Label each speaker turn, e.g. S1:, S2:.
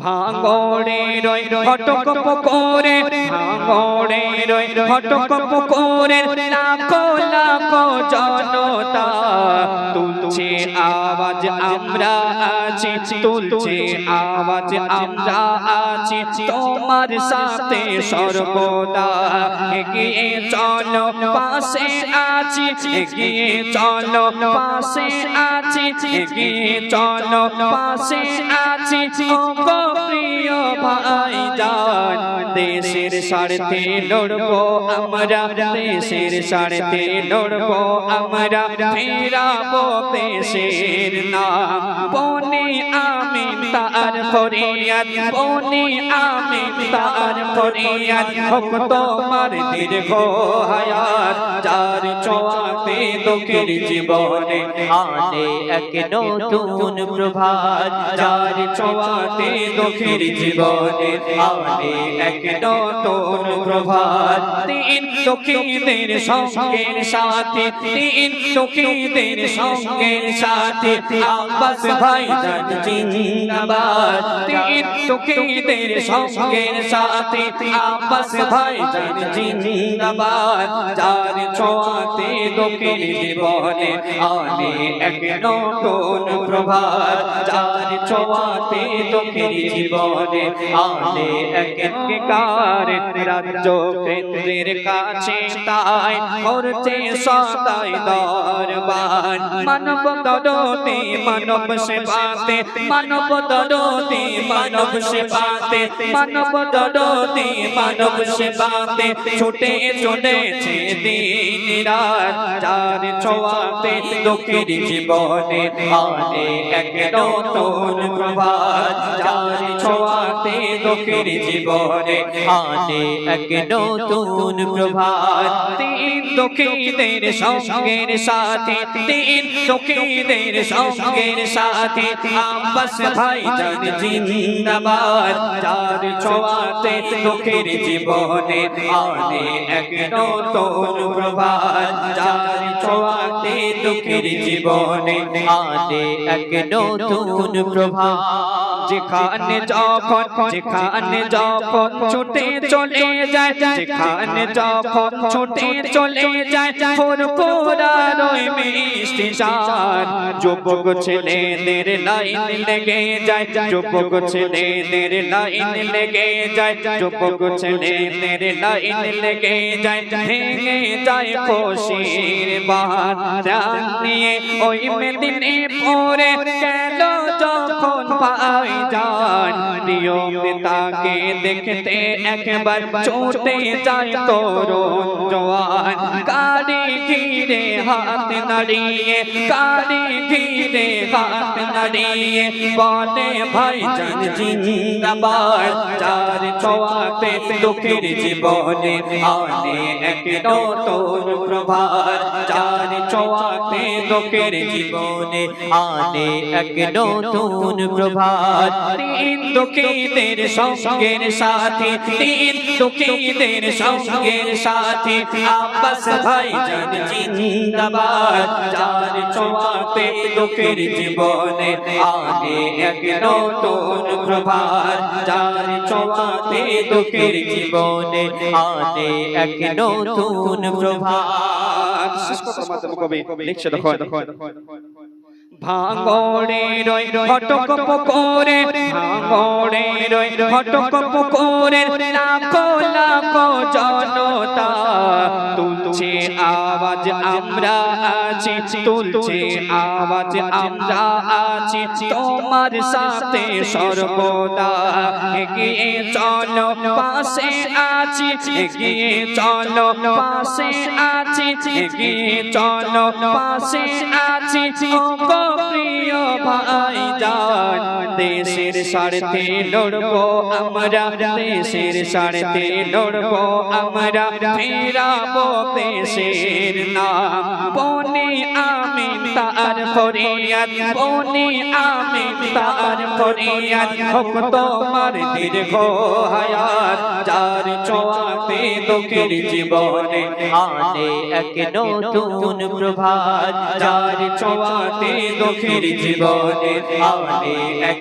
S1: ভাঙড়ে রই ঘটক পুকুরে ভাঙড়ে রই ঘটক পুকুরে লাখো লাখো জনতা তুলছে আওয়াজ আমরা আছি তুলছে আওয়াজ আমরা আছি তোমার সাথে সর্বদা এগিয়ে চলো পাশে আছি এগিয়ে চলো পাশে আছি এগিয়ে চলো পাশে আছি গো প্রিয় ভাইজান দেশের স্বার্থে লড়বো আমরা দেশের স্বার্থে লড়বো আমরা ফেরাবো দেশের নাম বনি আমিন তার ফরিয়াদ বনি আমিন তার ফরিয়াদ হোক তোমার দীর্ঘ হায়াত যার ছোঁয়াতে দুঃখের জীবনে
S2: আনে এক নতুন প্রভাত
S1: যার ছোঁয়াতে দুঃখের জীবনে
S2: আনে
S1: এক নতুন প্রভাত তিন দুঃখীদের সঙ্গের সাথে তিন দুঃখীদের সঙ্গের সাথে আব্বাস ভাইজান জিন্দাবাদ তিন দুঃখীদের সঙ্গের সাথে আব্বাস ভাইজান জিন্দাবাদ যার ছোঁয়াতে দুঃখের জীবনে আনে এক নতুন প্রভাত যার ছোঁয়াতে দুঃখের জীবনে আনে এক কার রাজ্য কেন্দ্রের কাছে তাই করছে সদাই দরবার মানব দরদে মানব সেবাতে মানব দরদে মানব সেবাতে মানব দরদে মানব সেবাতে ছুটে চলেছে দিন রাত যার ছোঁয়াতে দুঃখের জীবনে আনে এক নতুন প্রভাত যার ছোঁয়াতে দুঃখের জীবনে
S2: আনে এক নতুন প্রভাত
S1: তিন দুঃখীদের সঙ্গের সাথে তিন দুঃখীদের সঙ্গের সাথে আব্বাস ভাইজান জিন্দাবাদ যার ছোঁয়াতে দুঃখের জীবনে আনে এক নতুন প্রভাত যার ছোঁয়াতে দুঃখের জীবনে
S2: আনে এক নতুন প্রভাত
S1: যেখানে যখন ছুটে চলে যায় যেখানে যখন ছুটে চলে যায় ফুরফুরার ওই মিষ্টি চাঁদ যুবক ছেলেদের লাইন লেগে যায় যুবক ছেলেদের লাইন লেগে যায় যুবক ছেলেদের লাইন লেগে যায় ভেঙে যায় খুশির বাহার নিয়ে ওই মেদিনে পড়ে গেল যখন ভাইজান প্রিয় পিতাকে দেখতে একবার ছুটে যায় তরুণ জওয়ান গাড়ি ঘিরে হাত নাড়িয়ে গাড়ি ঘিরে হাত নাড়িয়ে বলে ভাইজান জিন্দাবাদ যার ছোঁয়াতে দুঃখের জীবনে আনে এক নতুন প্রভাত যার ছোঁয়াতে দুঃখের জীবনে
S2: আনে এক নতুন প্রভাত
S1: তিন দুঃখীদের সঙ্গের সাথে তিন দুঃখীদের সঙ্গের সাথে আব্বাস ভাইজান জিন্দাবাদ যার ছোঁয়াতে দুঃখের জীবনে আনে এক নতুন প্রভাত যার ছোঁয়াতে দুঃখের জীবনে
S2: আনে এক নতুন প্রভাত
S1: শেষ কথার মাধ্যমে কবি লিখছে দেখো ভাঙড়ে রই ঘটক পুকুরে ভাঙড়ে রই ঘটক পুকুরে লাখো লাখো জনতা তুলছে আওয়াজ আমরা আছি তুলছে আওয়াজ আমরা আছি তোমার সাথে সর্বদা এগিয়ে চলো পাশে আছি এগিয়ে চলো পাশে আছি এগিয়ে চলো পাশে আছি গো প্রিয় ভাইজান দেশের স্বার্থে লড়বো আমরা দেশের স্বার্থে লড়বো আমরা ফেরাবো দেশের নাম বনি আমিন তার ফরিয়াদ বনি আমিন তার ফরিয়াদ হোক তোমার দীর্ঘ হায়াত যার ছোঁয়াতে দুঃখের জীবনে
S2: আনে এক নতুন প্রভাত
S1: যার ছোঁয়াতে দুঃখের জীবনে আনে এক